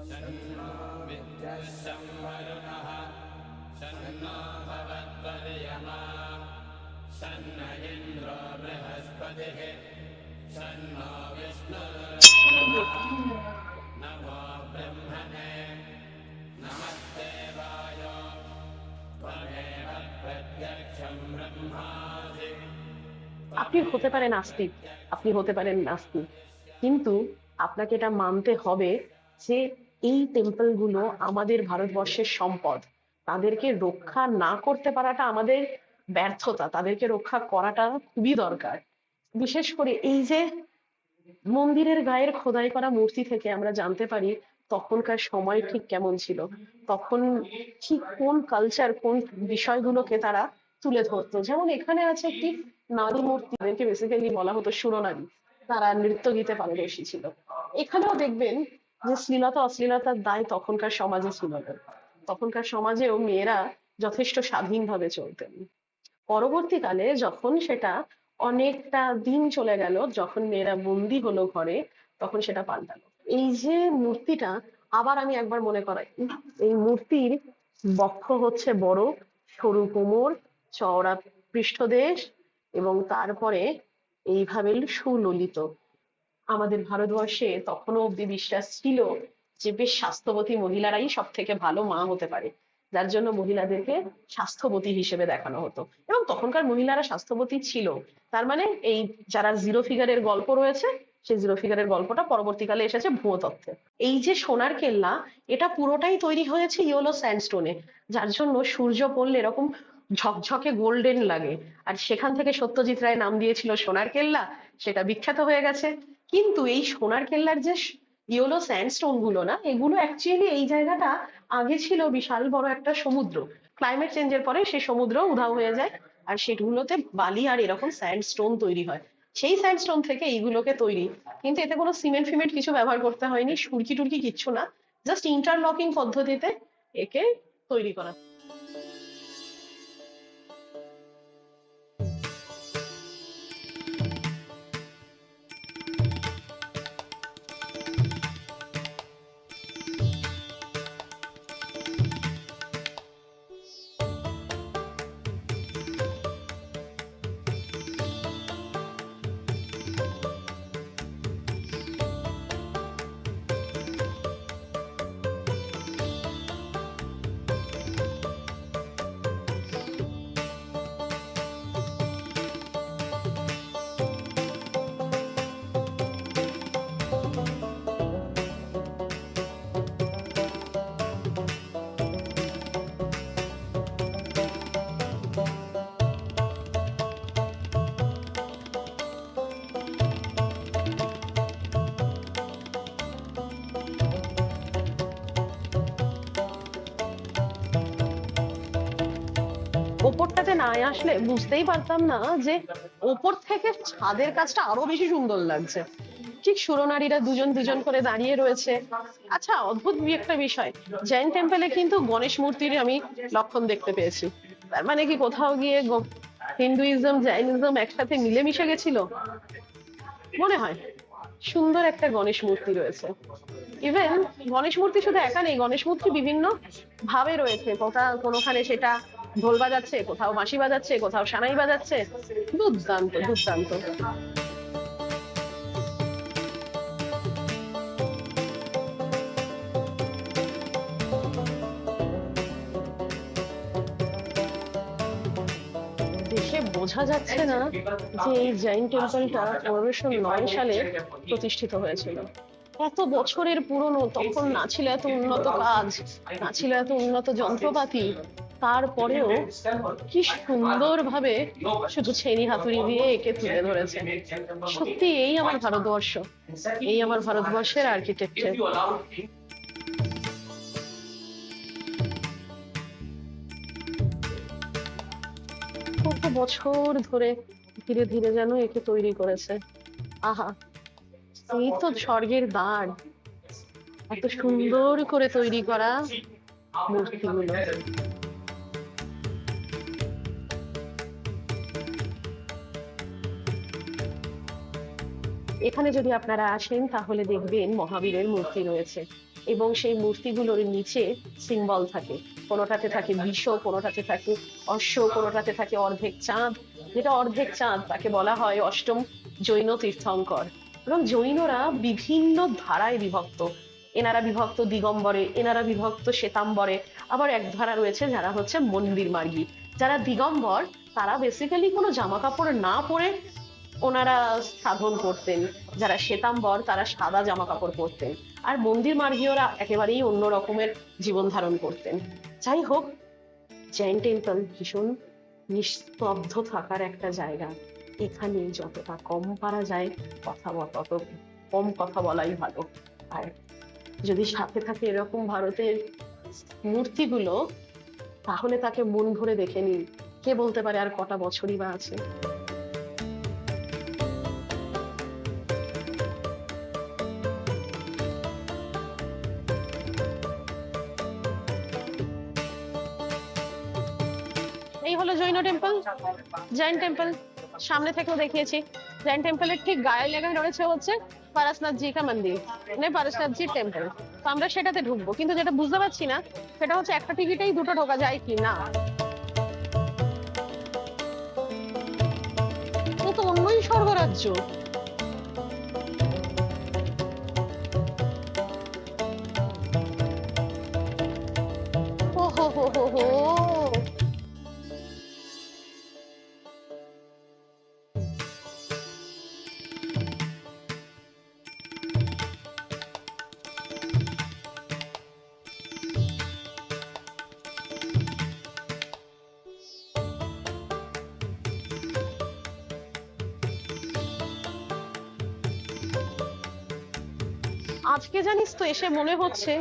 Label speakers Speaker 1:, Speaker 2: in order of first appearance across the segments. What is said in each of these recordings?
Speaker 1: शन्नो विद्युस्संवरुणः शन्नो भवत्वर्यमा शन्न इन्द्रो बृहस्पतिः शन्नो विष्णुरुक्रमः नमो ब्रह्मणे नमस्ते वायो त्वमेव प्रत्यक्षं ब्रह्मासि।
Speaker 2: আপনি হতে পারেন আস্তিক, আপনি হতে পারেন নাস্তিক, কিন্তু আপনাকে এটা মানতে হবে যে এই টেম্পল গুলো আমাদের ভারতবর্ষের সম্পদ। তাদেরকে রক্ষা না করতে পারাটা আমাদের ব্যর্থতা, তাদেরকে রক্ষা করাটা খুবই দরকার। বিশেষ করে এই যে মন্দিরের গায়ের খোদাই করা মূর্তি থেকে আমরা জানতে পারি তখনকার সময় ঠিক কেমন ছিল, তখন ঠিক কোন কালচার, কোন বিষয়গুলোকে তারা তুলে ধরতো। যেমন এখানে আছে একটি নারী মূর্তি, তাদেরকে বেসিক্যালি বলা হতো সুরনারী, তারা নৃত্য গীতে পারদর্শী ছিল। এখানেও দেখবেন যে শ্লীলতা অশ্লীলতার দায় তখনকার সমাজে ছিল না, তখনকার সমাজেও মেয়েরা যথেষ্ট স্বাধীনভাবে চলতেন। পরবর্তীকালে যখন সেটা অনেকটা দিন চলে গেল, যখন মেয়েরা বন্দি হলো ঘরে, তখন সেটা পাল্টালো। এই যে মূর্তিটা, আবার আমি একবার মনে করাই, এই মূর্তির বক্ষ হচ্ছে বড়, সরু কোমর, চওড়া পৃষ্ঠদেশ, এবং তারপরে এইভাবে সুললিত। আমাদের ভারতবর্ষে তখনও অব্দি বিশ্বাস ছিল যে বেশ স্বাস্থ্যবতী মহিলারাই সব থেকে ভালো মা হতে পারে, যার জন্য মহিলাদেরকে স্বাস্থ্যবতী হিসেবে দেখানো হতো, এবং তখনকার মহিলারা স্বাস্থ্যবতী ছিল। তার মানে এই যারা জিরো ফিগারের গল্প রয়েছে, সেই জিরো ফিগারের গল্পটা পরবর্তীকালে এসেছে ভুয়ো তথ্যে। এই যে সোনার কেল্লা, এটা পুরোটাই তৈরি হয়েছে ইয়েলো স্যান্ডস্টোনে, যার জন্য সূর্য পড়লে এরকম ঝকঝকে গোল্ডেন লাগে। আর সেখান থেকে সত্যজিৎ রায় নাম দিয়েছিল সোনার কেল্লা, সেটা বিখ্যাত হয়ে গেছে। কিন্তু এই সোনার কেল্লার যে ইয়েলো স্যান্ডস্টোন গুলো না, এগুলো অ্যাকচুয়ালি এই জায়গাটা আগে ছিল বিশাল বড় একটা সমুদ্র। ক্লাইমেট চেঞ্জের পরে সেই সমুদ্র উধাও হয়ে যায়, আর সেগুলোতে বালি আর এরকম স্যান্ডস্টোন তৈরি হয়। সেই স্যান্ডস্টোন থেকে এইগুলোকে তৈরি, কিন্তু এতে কোনো সিমেন্ট ফিমেন্ট কিছু ব্যবহার করতে হয়নি, সুরকি টুরকি কিচ্ছু না, জাস্ট ইন্টারলকিং পদ্ধতিতে একে তৈরি করা। ওপরটাতে না আসলে বুঝতেই পারতাম না যে ওপর থেকে ছাদের কাজটা আরো বেশি সুন্দর লাগছে। ঠিক সুরনারীরা দুজন দুজন করে দাঁড়িয়ে রয়েছে। আচ্ছা, অদ্ভুত একটা বিষয়, জৈন টেম্পলে কিন্তু গণেশ মূর্তির আমি লক্ষণ দেখতে পেয়েছি। তার মানে কি কোথাও গিয়ে হিন্দুইজম জৈনিজম একসাথে মিলেমিশে গেছিল মনে হয়। সুন্দর একটা গণেশ মূর্তি রয়েছে। ইভেন গণেশ মূর্তি শুধু একা নেই, গণেশ মূর্তি বিভিন্ন ভাবে রয়েছে, কোনোখানে সেটা ঢোল বাজাচ্ছে, কোথাও বাঁশি বাজাচ্ছে, কোথাও সানাই বাজাচ্ছে। দুর্দান্ত দুর্দান্ত। দেশে বোঝা যাচ্ছে না যে এই জৈন টেম্পলটা 1509 সালে প্রতিষ্ঠিত হয়েছিল। এত বছরের পুরনো, তখন না ছিল এত উন্নত কাজ, না ছিল এত উন্নত যন্ত্রপাতি, তারপরেও কি সুন্দর ভাবে শুধু ছেনি হাতুড়ি দিয়ে একে তুলে ধরেছে। সত্যি এই আমার ভারতবর্ষ, এই আমার ভারতবর্ষের আর্কিটেকচার। কত বছর ধরে ধীরে ধীরে যেন একে তৈরি করেছে। আহা, এই তো স্বর্গের দ্বার, এত সুন্দর করে তৈরি করা মূর্তিগুলো। এখানে যদি আপনারা আসেন তাহলে দেখবেন মহাবীরের মূর্তি রয়েছে। এবং সেই মূর্তিগুলোর নিচে সিম্বল থাকে। কোনোটাতে থাকে বিষ, কোনোটাতে থাকে অশ্ব, কোনোটাতে থাকে অর্ধেক চাঁদ। যেটা অর্ধেক চাঁদ তাকে বলা হয় অষ্টম জৈন তীর্থঙ্কর। এবং জৈনরা বিভিন্ন ধারায় বিভক্ত। এনারা বিভক্ত দিগম্বরে, এনারা বিভক্ত শ্বেতাম্বরে, আবার এক ধারা রয়েছে যারা হচ্ছে মন্দির মার্গী। যারা দিগম্বর তারা বেসিক্যালি কোনো জামা কাপড় না পরে ওনারা সাধন করতেন। যারা শ্বেতাম্বর তারা সাদা জামা কাপড় পরতেন। আর মন্দির মার্গীয়রা একেবারেই অন্য রকমের জীবন ধারণ করতেন। যাই হোক, জৈন টেম্পল ভীষণ নিস্তব্ধ থাকার একটা জায়গা। এখানে যতটা কম পারা যায় তত কম কথা বলাই ভালো। আর যদি সাথে থাকে এরকম ভারতের মূর্তিগুলো, তাহলে তাকে মন ভরে দেখে নিন। কে বলতে পারে আর কটা বছরই বা আছে। এই হলো জৈন টেম্পল, জৈন টেম্পল। সামনে থেকেও দেখিয়েছি। জৈন টেম্পলের ঠিক গায়ে লেগে রয়েছে হচ্ছে পারসনাথ জি কা মন্দির, মানে পারসনাথ জি টেম্পল। তো আমরা সেটাতে ঢুকবো, কিন্তু যেটা বুঝতে পারছি না সেটা হচ্ছে একটা টিকিটেই দুটো ঢোকা যায় কি না। ও তো অন্যই স্বর্গরাজ্য। ও হো হো হো হো। আজকে জানিস তো এসে মনে হচ্ছে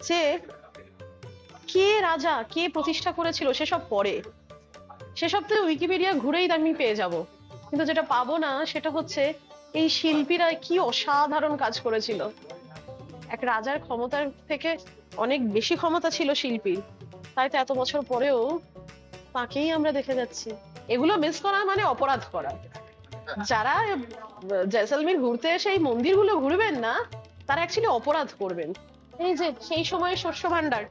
Speaker 2: যে কে রাজা কে প্রতিষ্ঠা করেছিল সেসব পরে, সেসব তো উইকিপিডিয়া ঘুরেই আমি পেয়ে যাব। কিন্তু যেটা পাবো না সেটা হচ্ছে এই শিল্পীরা কি অসাধারণ কাজ করেছিল। এক রাজার ক্ষমতার থেকে অনেক বেশি ক্ষমতা ছিল শিল্পীর, তাই তো এত বছর পরেও তাকেই আমরা দেখে যাচ্ছি। এগুলো মিস করা মানে অপরাধ করা। যারা জয়সলমীর ঘুরতে এসে এই মন্দিরগুলো ঘুরবেন না, তারা অ্যাকচুয়ালি অপরাধ করবেন। এই যে সেই সময় শস্য ভান্ডার,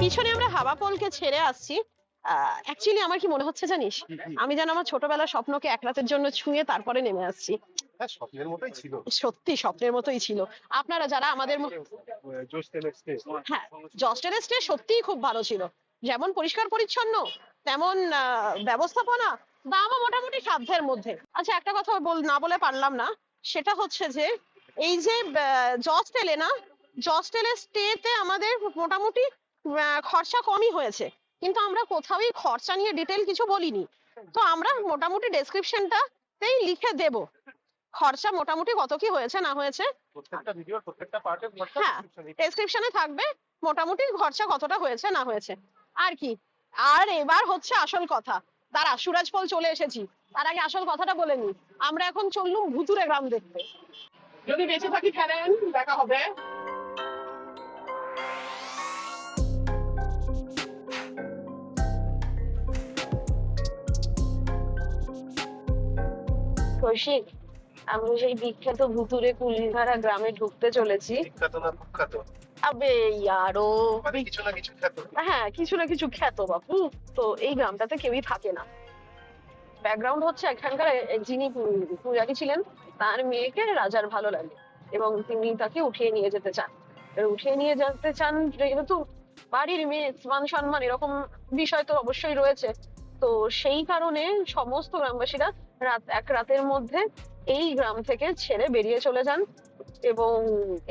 Speaker 2: পিছনে আমরা হাওয়া পোলকে ছেড়ে আসছি। অ্যাকচুয়ালি আমার কি মনে হচ্ছে জানিস, আমি যেন আমার ছোটবেলার স্বপ্নকে এক রাতের জন্য ছুঁয়ে তারপরে নেমে আসছি।
Speaker 3: হ্যাঁ, স্বপ্নের মতোই ছিল।
Speaker 2: সত্যি স্বপ্নের মতোই ছিল। আপনারা যারা আমাদের
Speaker 3: জোশ তেলের স্টেজ।
Speaker 2: হ্যাঁ, জস্টের স্টে সত্যিই খুব ভালো ছিল। যেমন পরিষ্কার পরিচ্ছন্ন, তেমন ব্যবস্থাপনা, দামও মোটামুটি সাধ্যের মধ্যে। আচ্ছা, একটা কথা না বলে পারলাম না, সেটা হচ্ছে যে এই যে জস্টেলে না, জস্টেলের স্টেতে আমাদের মোটামুটি খরচা কমই হয়েছে, কিন্তু আমরা কোথাওই খরচা নিয়ে ডিটেল কিছু বলিনি। তো আমরা মোটামুটি ডেসক্রিপশনটাতেই লিখে দেব খরচা মোটামুটি কত কি হয়েছে না হয়েছে।
Speaker 3: প্রত্যেকটা ভিডিওর প্রত্যেকটা পার্টের খরচা
Speaker 2: হ্যাঁ, ডেসক্রিপশনে থাকবে মোটামুটি খরচা কতটা হয়েছে না হয়েছে। আর কি, আর এবার হচ্ছে আসল কথা। দাঁড়া, সুরাজপল চলে এসেছি, তার আগে আসল কথাটা বলে নি। আমরা এখন চললুম ভুতুরে গ্রাম দেখতে। যদি বেঁচে থাকি ফেরেন দেখা হবে। কৌশিক, আমরা সেই বিখ্যাত ভুতুরে কুলধারা গ্রামে ঢুকতে চলেছি।
Speaker 3: বিখ্যাত না কুখ্যাত?
Speaker 2: আবে ইয়ারো,
Speaker 3: মানে কিছু না কিছু খ্যাত।
Speaker 2: হ্যাঁ, কিছু না কিছু খ্যাত বাপু। তো এই গ্রামটাতে কেউই থাকে না। ব্যাকগ্রাউন্ড হচ্ছে এখানকার যিনি পূজারী ছিলেন তার মেয়েকে রাজার ভালো লাগে এবং তিনি তাকে উঠিয়ে নিয়ে যেতে চান। এবার উঠিয়ে নিয়ে যেতে চান যেহেতু বাড়ির মেয়ে, মান সম্মান এরকম বিষয় তো অবশ্যই রয়েছে। তো সেই কারণে সমস্ত গ্রামবাসীরা এক রাতের মধ্যে এই গ্রাম থেকে ছেড়ে বেরিয়ে চলে যান এবং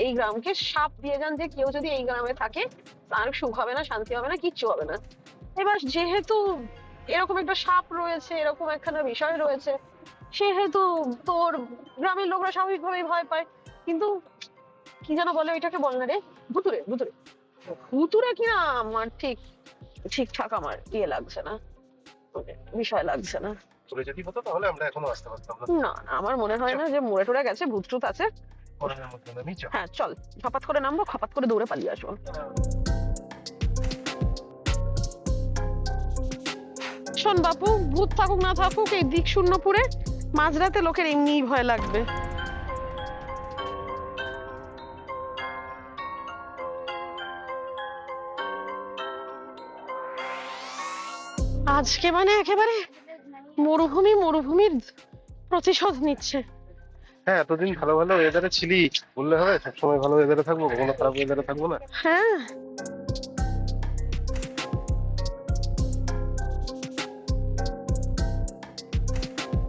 Speaker 2: এই গ্রামকে শাপ দিয়ে যান যে কেউ যদি এই গ্রামে থাকে তার সুখ হবে না, শান্তি হবে না, কিচ্ছু হবে না। এবার যেহেতু এরকম একটা শাপ রয়েছে, এরকম একখানা বিষয় রয়েছে, সেহেতু তোর গ্রামের লোকরা স্বাভাবিকভাবেই ভয় পায়। কিন্তু কি যেন বলে ওইটাকে, বল না রে, ভুতুরে ভুতুরে ভুতুরে কিনা আমার ঠিকঠাক আমার লাগছে না, বিষয় লাগছে না।
Speaker 3: চলে যদি হতো তাহলে আমরা এখনো আসতে পারতাম না।
Speaker 2: না না, আমার মনে হয় না যে মরে টরে গেছে, ভূত টুত আছে।
Speaker 3: পরের মধ্যে নামি চল।
Speaker 2: হ্যাঁ চল, ঝপাত করে নামবো, খপাত করে দৌড়ে পালিয়ে আসবো। শোন বাপু, ভূত থাকুক না থাকুক এই দিক শূন্যপুরে মাঝরাতে লোকের এমনিই ভয় লাগবে। আজকে মানে একেবারে মরুভূমির প্রতিশোধ নিচ্ছে।
Speaker 3: হ্যাঁ, এতদিন ভালো ভালো ওয়েদারে ছিলি, বললে হবে সবসময় ভালো ওয়েদারে থাকবো, কখনো খারাপ ওয়েদারে থাকবো না।
Speaker 2: হ্যাঁ,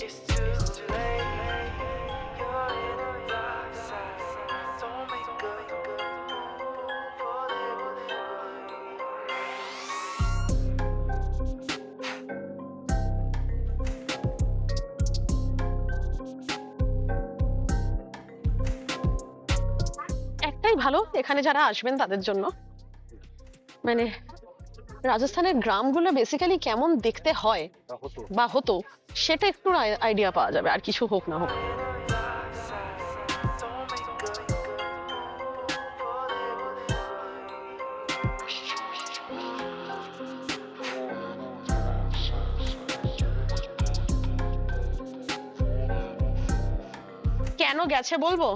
Speaker 4: It's too late. You're in the dark side. Don't make a move or they will
Speaker 2: একটাই ভালো এখানে যারা আসবেন তাদের জন্য, মানে রাজস্থানের গ্রামগুলো বেসিক্যালি কেমন দেখতে হয়
Speaker 3: তা হতো।
Speaker 2: বা হতো সেটা একটু আইডিয়া পাওয়া যাবে, আর কিছু হোক না হোক। কেন গেছে বলবো?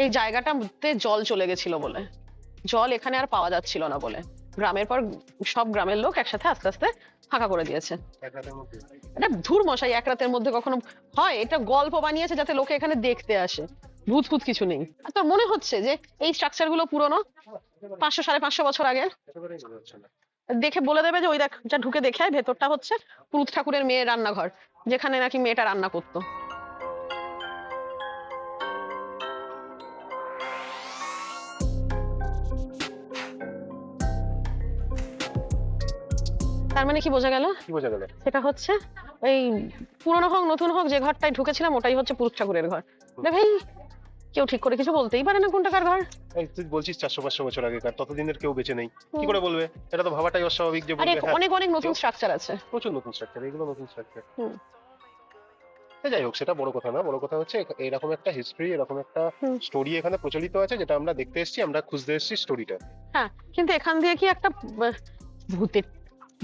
Speaker 2: এই জায়গাটাতে জল চলে গেছিল বলে, জল এখানে আর পাওয়া যাচ্ছিল না বলে গ্রামের পর সব গ্রামের লোক একসাথে আস্তে আস্তে ফাঁকা করে দিয়েছে।
Speaker 3: এক রাতের মধ্যে।
Speaker 2: এটা ধুর মশাই, এক রাতের মধ্যে কখনো হয়? এটা গল্প বানিয়েছে যাতে লোকে এখানে দেখতে আসে, ভূত ফুত কিছু নেই। আর তোর মনে হচ্ছে যে এই স্ট্রাকচার গুলো পুরনো 500 550 বছর আগের?
Speaker 3: একেবারেই মনে হচ্ছে না।
Speaker 2: দেখে বলে দেবে যে ওই দেখ, যা ঢুকে দেখে আয়, ভেতরটা হচ্ছে পুরুত ঠাকুরের মেয়ের রান্নাঘর, যেখানে নাকি মেয়েটা রান্না করতো। তার মানে কি বোঝা গেল?
Speaker 3: কি বোঝা গেল?
Speaker 2: সেটা হচ্ছে এই পুরনো হোক নতুন হোক, যে ঘরটায় ঢুকেছিলাম ওটাই হচ্ছে পুরুত ঠাকুরের ঘর। না ভাই, কেউ ঠিক করে কিছু বলতেই পারে না কোনটা কার ঘর।
Speaker 3: এই তুই বলছিস 400-500 বছর আগেকার, ততদিনের কেউ বেঁচে নেই, কি করে বলবে? এটা তো ভাবাটাই অস্বাভাবিক যে
Speaker 2: আরে
Speaker 3: বলবে। হ্যাঁ,
Speaker 2: অনেক অনেক নতুন স্ট্রাকচার আছে,
Speaker 3: প্রচুর নতুন স্ট্রাকচার, এগুলো নতুন স্ট্রাকচার।
Speaker 2: হুম।
Speaker 3: যাই হোক, সেটা বড় কথা না। বড় কথা হচ্ছে এরকম একটা হিস্ট্রি, এরকম একটা
Speaker 2: হুম।
Speaker 3: স্টোরি এখানে প্রচলিত আছে, যেটা আমরা দেখতে এসেছি, আমরা খুঁজতে এসেছি স্টোরিটা।
Speaker 2: হ্যাঁ, কিন্তু এখান দিয়ে কি একটা ভূতের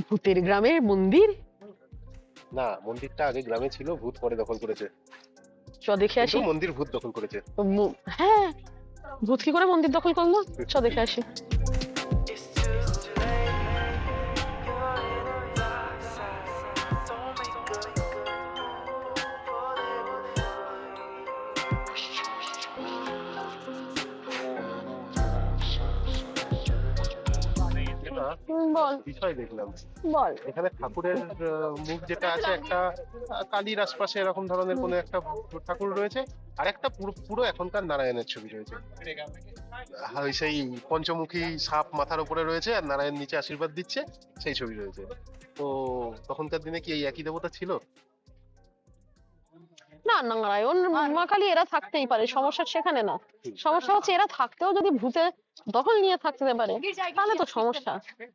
Speaker 2: ভূতের গ্রামের মন্দির?
Speaker 3: না, মন্দিরটা আগে গ্রামে ছিল, ভূত পরে দখল করেছে।
Speaker 2: চ দেখে আসি।
Speaker 3: কিন্তু মন্দির ভূত দখল করেছে।
Speaker 2: হ্যাঁ, ভূত কি করে মন্দির দখল করলো? চ দেখে আসি।
Speaker 4: It's too late. You're in the dark side. Don't make a move or they will
Speaker 3: এটা
Speaker 2: বল
Speaker 3: বিষয় দেখলাম
Speaker 2: বল।
Speaker 3: এখানে ঠাকুরের মুখ যেটা আছে, একটা কালীর আশপাশে এরকম ধরনের কোনো একটা ঠাকুর রয়েছে, আর একটা পুরো পুরো এখনকার নারায়ণের ছবি রয়েছে। ওই সেই পঞ্চমুখী সাপ মাথার উপরে রয়েছে, আর নারায়ণ নিচে আশীর্বাদ দিচ্ছে, সেই ছবি রয়েছে। তো তখনকার দিনে কি এই একই দেবতা ছিল?
Speaker 2: না, নারায়ণ মা কালী এরা থাকতেই পারে, সমস্যা সেখানে না। সমস্যা হচ্ছে এরা থাকতেও যদি ভূতে দখল নিয়ে থাকতে পারে তাহলে তো সমস্যা।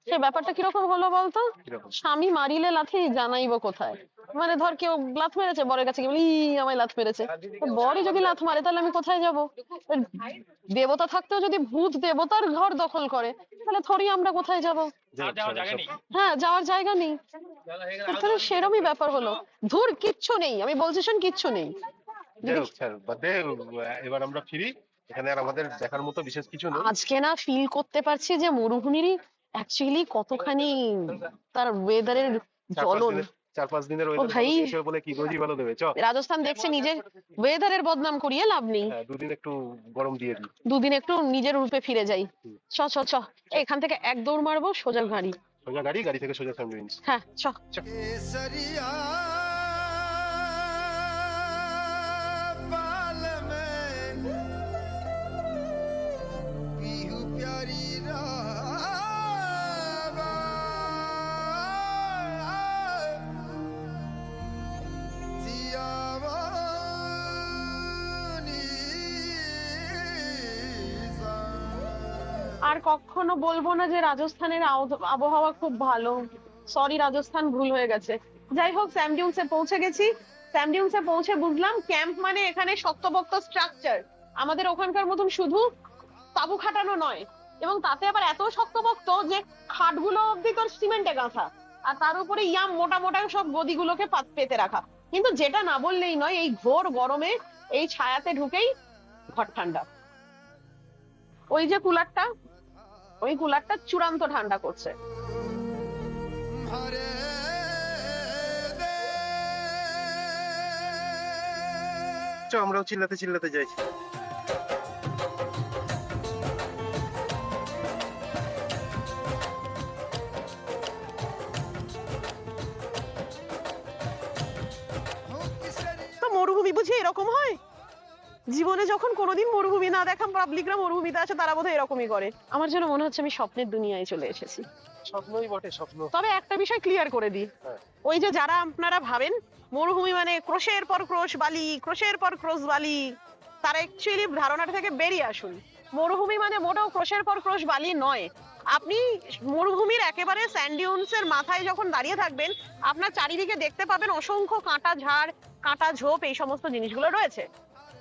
Speaker 2: সে ব্যাপারটা কিরকম হলো বলতো?
Speaker 3: কিরকম?
Speaker 2: স্বামী মারিলে লাথি জানাইবো কোথায়। মানে ধর কেউ লাথ মেরেছে, বরের কাছে গিয়ে বলি আমায় লাথ মেরেছে, তো বরই যদি লাথ মারে তাহলে আমি কোথায় যাব? দেবতা থাকতেও যদি ভূত দেবতার ঘর দখল করে তাহলে থরি আমরা কোথায় যাব? হ্যাঁ, যাওয়ার জায়গা নেই। তাহলে সেরমই ব্যাপার হলো। ধুর, কিচ্ছু নেই, আমি বলছি শোন, কিচ্ছু নেই।
Speaker 3: যাই হোক, স্যার বাদ দে, এবার আমরা ফিরি। এখানে আর আমাদের দেখার মতো বিশেষ কিছু নেই।
Speaker 2: আজকে না ফিল করতে পারছি যে মরুভূমিরই অ্যাকচুয়ালি কতখানি তার ওয়েদারের জ্বলন।
Speaker 3: 4-5 দিনের
Speaker 2: ও
Speaker 3: ওয়েদার
Speaker 2: ভাই,
Speaker 3: ভালো দিয়েছে বলে কি রোজই ভালো দেবে?
Speaker 2: রাজস্থান দেখছে নিজের ওয়েদারের বদনাম করিয়ে লাভ নেই।
Speaker 3: হ্যাঁ, 2 দিন একটু গরম দিয়ে দিই।
Speaker 2: দুদিন একটু নিজের রূপে ফিরে যাই। চ চ চ, এখান থেকে এক দৌড় মারবো সোজা গাড়ি।
Speaker 3: সোজা গাড়ি থেকে সোজা স্যান্ডউইচ।
Speaker 2: হ্যাঁ চ।
Speaker 5: केसरिया बाल में पीहू प्यारी राबा जियावानी सा
Speaker 2: আর কখনো বলবো না যে রাজস্থানের আবহাওয়া খুব ভালো। সরি রাজস্থান, ভুল হয়ে গেছে। যাই হোক, স্যান্ডডিউন্সে পৌঁছে গেছি। স্যান্ডডিউন্সে পৌঁছে বুঝলাম ক্যাম্প মানে এখানে শক্তপোক্ত স্ট্রাকচার। আমাদের ওখানকার মতন শুধু তাঁবু খাটানো নয়, এবং তাতে আবার এত শক্তপোক্ত যে খাটগুলো অব্দি তোর সিমেন্টে গাঁথা, আর তার উপরে ইয়াম মোটা মোটা সব গদিগুলোকে পেতে রাখা। কিন্তু যেটা না বললেই নয়, এই ঘোর গরমে এই ছায়াতে ঢুকেই ঘর ঠান্ডা। ওই যে কুলারটা, ওই কুলারটা চূড়ান্ত ঠান্ডা করছে।
Speaker 5: हरे दे
Speaker 3: আমরাও চিল্লাতে চিল্লাতে যাই।
Speaker 2: তো মরুভূমি বুঝি এরকম হয়? জীবনে যখন কোনোদিন মরুভূমি না দেখা পাবলিকরা মরুভূমিতে আসে, তারা বোধহয় এরকমই করে। আমার যেন মনে হচ্ছে আমি স্বপ্নের দুনিয়ায় চলে এসেছি।
Speaker 3: স্বপ্নই বটে, স্বপ্ন।
Speaker 2: তবে একটা বিষয় ক্লিয়ার করে দিই,
Speaker 3: হ্যাঁ।
Speaker 2: ওই যে যারা আপনারা ভাবেন মরুভূমি মানে ক্রোশের পর ক্রোশ বালি, ক্রোশের পর ক্রোশ বালি, তারা অ্যাকচুয়ালি ধারণাটা থেকে বেরিয়ে আসুন। মরুভূমি মানে মোটেও ক্রোশের পর ক্রোশ বালি নয়। আপনি মরুভূমির একেবারে স্যান্ডডিউন্সের মাথায় যখন দাঁড়িয়ে থাকবেন, আপনার চারিদিকে দেখতে পাবেন অসংখ্য কাঁটা ঝাড়, কাঁটা ঝোপ, এই সমস্ত জিনিসগুলো রয়েছে।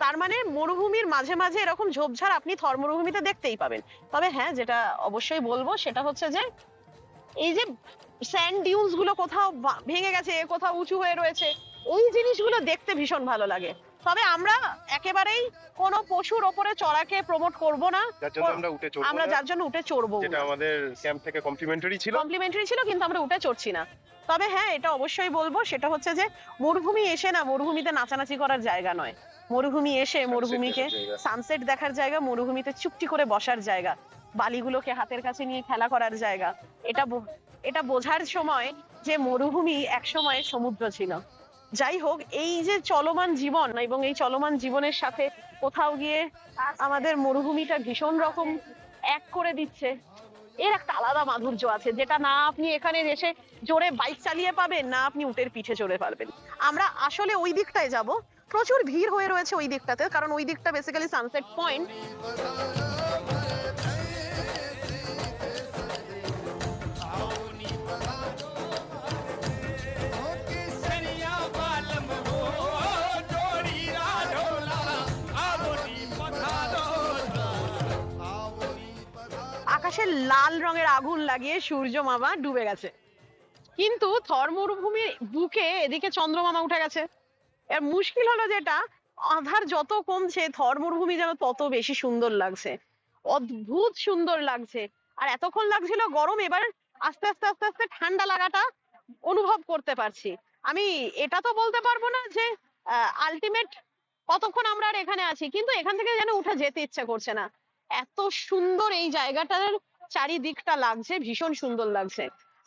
Speaker 2: তার মানে মরুভূমির মাঝে মাঝে এরকম ঝোপঝাড় আপনি থর মরুভূমিতে দেখতেই পাবেন। তবে হ্যাঁ, যেটা অবশ্যই বলবো সেটা হচ্ছে যে এই যে স্যান্ড ডিউনস গুলো কোথাও ভেঙে গেছে, কোথাও উঁচু হয়ে রয়েছে, এই জিনিসগুলো দেখতে ভীষণ ভালো লাগে। তবে আমরা একেবারেই কোনো পশুর ওপরে চড়াকে প্রমোট করব না,
Speaker 3: যার জন্য আমরা উঠে চড়বো
Speaker 2: আমরা
Speaker 3: না,
Speaker 2: যার জন্য উঠে চড়বো,
Speaker 3: যেটা আমাদের ক্যাম্প থেকে কমপ্লিমেন্টারি ছিল।
Speaker 2: কমপ্লিমেন্টারি ছিল, কিন্তু আমরা উঠে চড়ছি না। তবে হ্যাঁ, এটা অবশ্যই বলবো, সেটা হচ্ছে যে মরুভূমি এসে না মরুভূমিতে নাচানাচি করার জায়গা নয়। মরুভূমি এসে মরুভূমিকে সানসেট দেখার জায়গা, মরুভূমিতে চুপটি করে বসার জায়গা, বালিগুলোকে হাতের কাছে নিয়ে খেলা করার জায়গা। এটা বোঝার সময় যে মরুভূমি একসময় সমুদ্র ছিল। যাই হোক, এই যে চলমান জীবন এবং এই চলমান জীবনের সাথে কোথাও গিয়ে আমাদের মরুভূমিটা ভীষণ রকম এক করে দিচ্ছে। এর একটা আলাদা মাধুর্য আছে, যেটা না আপনি এখানে এসে জোরে বাইক চালিয়ে পাবেন, না আপনি উটের পিঠে চড়ে পারবেন। আমরা আসলে ওই দিকটায় যাব। প্রচুর ভিড় হয়ে রয়েছে ওই দিকটাতে, কারণ ওই দিকটা বেসিক্যালি সানসেট পয়েন্ট। আকাশে লাল রঙের আগুন লাগিয়ে সূর্য মামা ডুবে গেছে, কিন্তু থর মরুভূমির বুকে এদিকে চন্দ্রমামা উঠে গেছে। এর মুশকিল হলো যেটা, আধার যত কমছে থর মরুভূমি যেন তত বেশি সুন্দর লাগছে, অদ্ভুত সুন্দর লাগছে। আর এতক্ষণ লাগছিল গরম, এবার আস্তে আস্তে আস্তে আস্তে ঠান্ডা লাগাটা অনুভব করতে পারছি। আমি এটা তো বলতে পারবো না যে আলটিমেট কতক্ষণ আমরা আর এখানে আছি, কিন্তু এখান থেকে যেন উঠে যেতে ইচ্ছে করছে না। এত সুন্দর এই জায়গাটার চারিদিকটা লাগছে, ভীষণ সুন্দর লাগছে।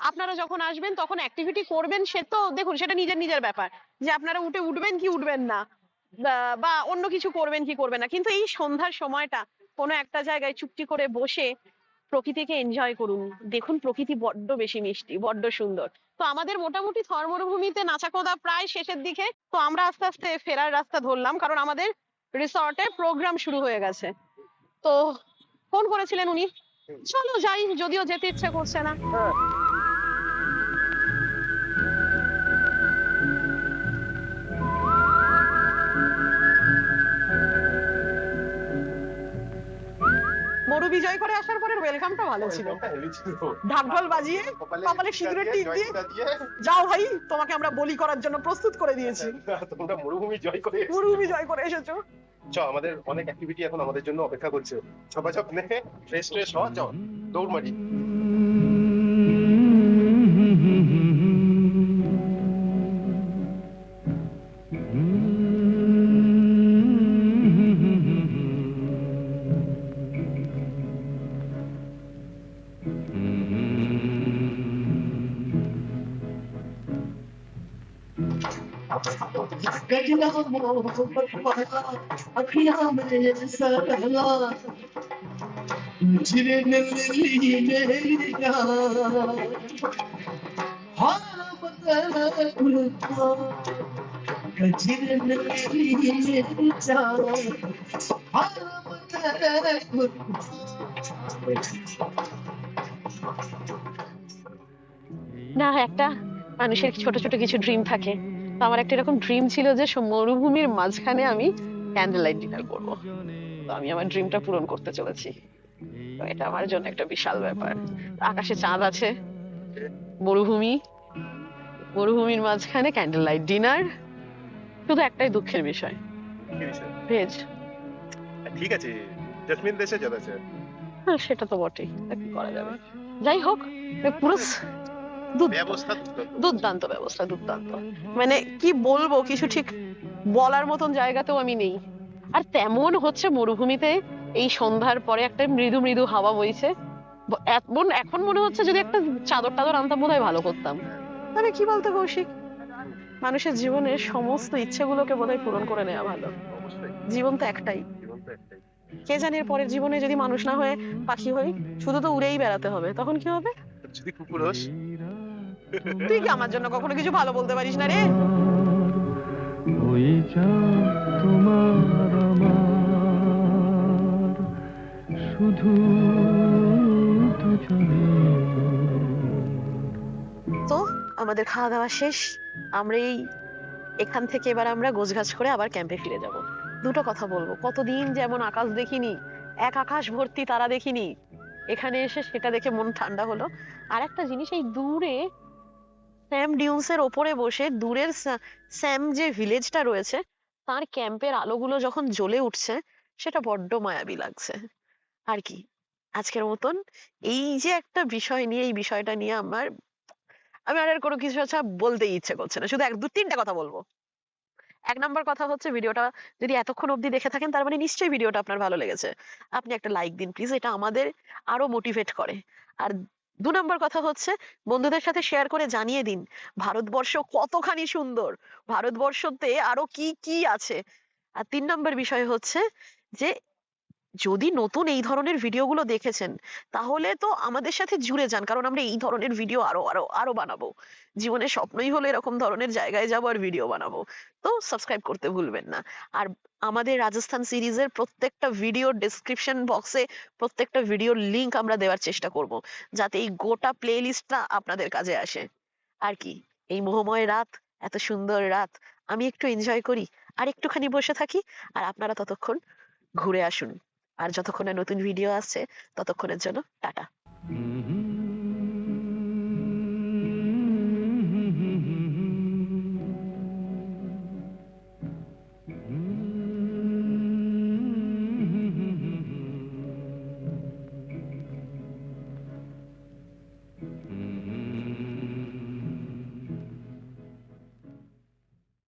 Speaker 2: আপনারা যখন আসবেন তখন অ্যাক্টিভিটি করবেন, সে তো দেখুন সেটা নিজের নিজের ব্যাপার, যে আপনারা উঠবেন কি উঠবেন না, বা অন্য কিছু করবেন কি করবেন না। কিন্তু এই সন্ধ্যার সময়টা কোনো একটা জায়গায় চুপটি করে বসে প্রকৃতিকে এনজয় করুন। দেখুন প্রকৃতি বড্ড বেশি মিষ্টি, বড্ড সুন্দর। তো আমাদের মোটামুটি থর মরুভূমিতে নাচাকোদা প্রায় শেষের দিকে, তো আমরা আস্তে আস্তে ফেরার রাস্তা ধরলাম, কারণ আমাদের রিসর্টে প্রোগ্রাম শুরু হয়ে গেছে। তো ফোন করেছিলেন উনি, চলো যাই, যদিও যেতে ইচ্ছে করছে না। মরু বিজয় করে আসার পরে ওয়েলকামটা ভালো ছিল, ঢাকঢোল বাজিয়ে কপালে সিঁদুরের টিপ দিয়ে, যাও ভাই তোমাকে আমরা বলি করার জন্য প্রস্তুত করে দিয়েছি,
Speaker 3: তোমরা মরুভূমি জয় করে
Speaker 2: এসেছো।
Speaker 3: আমাদের অনেক অ্যাক্টিভিটি এখন আমাদের জন্য অপেক্ষা করছে। ছপাছপ নে, ফ্রেশ ট্রেশ হওয়া, যাও দৌড় মারি।
Speaker 6: गजला मोहब्बत वाला अखियां में सहला जिरन मिली मेरी जान हाँ बदल उल्टा जिरन मिली मेरी जान हाँ बदल
Speaker 2: না, একটা মানুষের ছোট ছোট কিছু ড্রিম থাকে। তো আমার একটা এরকম ড্রিম ছিল যে মরুভূমির মাঝখানে আমি ক্যান্ডেল লাইট ডিনার করবো। তো আমি আমার ড্রিমটা পূরণ করতে চলেছি। তো এটা আমার জন্য একটা বিশাল ব্যাপার। আকাশে চাঁদ আছে, মরুভূমি, মরুভূমির মাঝখানে ক্যান্ডেল লাইট ডিনার। শুধু একটাই দুঃখের বিষয়,
Speaker 3: কি বিষয়?
Speaker 2: ভেজ।
Speaker 3: ঠিক আছে, জেসমিন দেশে যাচ্ছে।
Speaker 2: হ্যাঁ, সেটা তো বটেই, তা কি করা যাবে। যাই হোক, পুরো
Speaker 3: ব্যবস্থা
Speaker 2: দুর্দান্ত ব্যবস্থা, দুর্দান্ত। মানে কি বলবো, কিছু ঠিক বলার মতন জায়গাতেও আমি নেই। আর তেমন হচ্ছে মরুভূমিতে এই সন্ধ্যার পরে একটা মৃদু মৃদু হাওয়া বইছে। এখন মনে হচ্ছে যদি একটা চাদর টাদর আনতাম বোধহয় ভালো করতাম। মানে কি বলতে কৌশিক, মানুষের জীবনের সমস্ত ইচ্ছেগুলোকে বোধহয় পূরণ করে নেওয়া ভালো।
Speaker 3: অবশ্যই,
Speaker 2: জীবন তো একটাই।
Speaker 3: জীবন তো একটাই।
Speaker 2: কে জানে এর পরের জীবনে যদি মানুষ না হয়ে পাখি হই, শুধু তো উড়েই বেড়াতে হবে, তখন কি হবে?
Speaker 3: যদি কুকুর হোস।
Speaker 2: তুই কি আমার জন্য কখনো কিছু ভালো বলতে পারিস না রে?
Speaker 6: ওই চাঁদ তোমার আমার শুধু দুজনে
Speaker 2: তো আমাদের খাওয়া দাওয়া শেষ। আমরা এখান থেকে এবার আমরা গোছগাছ করে আবার ক্যাম্পে ফিরে যাব। দুটো কথা বলবো, কতদিন যেমন আকাশ দেখিনি, এক আকাশ ভর্তি তারা দেখিনি। এখানে এসে সেটা দেখে মন ঠান্ডা হলো। আর একটা জিনিস, এই দূরে স্যাম ডিউন্সের ওপরে বসে দূরের স্যাম যে ভিলেজটা রয়েছে তার ক্যাম্পের আলোগুলো যখন জ্বলে উঠছে, সেটা বড্ড মায়াবী লাগছে। আর কি, আজকের মতন এই যে একটা বিষয় নিয়ে, এই বিষয়টা নিয়ে আমি আর কোনো কিছু আচ্ছা বলতেই ইচ্ছে করছে না, শুধু দু তিনটা কথা বলবো। এক নম্বর কথা হচ্ছে, ভিডিওটা যদি এতক্ষণ অবধি দেখে থাকেন তার মানে নিশ্চয়ই ভিডিওটা আপনার ভালো লেগেছে। আপনি একটা লাইক দিন প্লিজ, এটা আমাদের আরো মোটিভেট করে। আর দু নম্বর কথা হচ্ছে, বন্ধুদের সাথে শেয়ার করে জানিয়ে দিন ভারতবর্ষ কতখানি সুন্দর, ভারতবর্ষতে আরো কি কি আছে। আর তিন নম্বর বিষয় হচ্ছে যে, যদি নতুন এই ধরনের ভিডিওগুলো দেখেছেন তাহলে তো আমাদের সাথে জুড়ে যান, কারণ আমরা এই ধরনের ভিডিও আরো আরো আরো বানাবো। জীবনের স্বপ্নই হলো এরকম ধরনের জায়গায় যাবো আর ভিডিও বানাবো। তো সাবস্ক্রাইব করতে ভুলবেন না। আর আমাদের রাজস্থান সিরিজের প্রত্যেকটা ভিডিও ডেসক্রিপশন বক্সে প্রত্যেকটা ভিডিওর লিংক আমরা দেওয়ার চেষ্টা করব, যাতে এই গোটা প্লে লিস্টটা আপনাদের কাজে আসে। আর কি, এই মোহময় রাত, এত সুন্দর রাত, আমি একটু এনজয় করি আর একটুখানি বসে থাকি, আর আপনারা ততক্ষণ ঘুরে আসুন। আর যতক্ষণ না নতুন ভিডিও আসছে ততক্ষণের জন্য টাটা।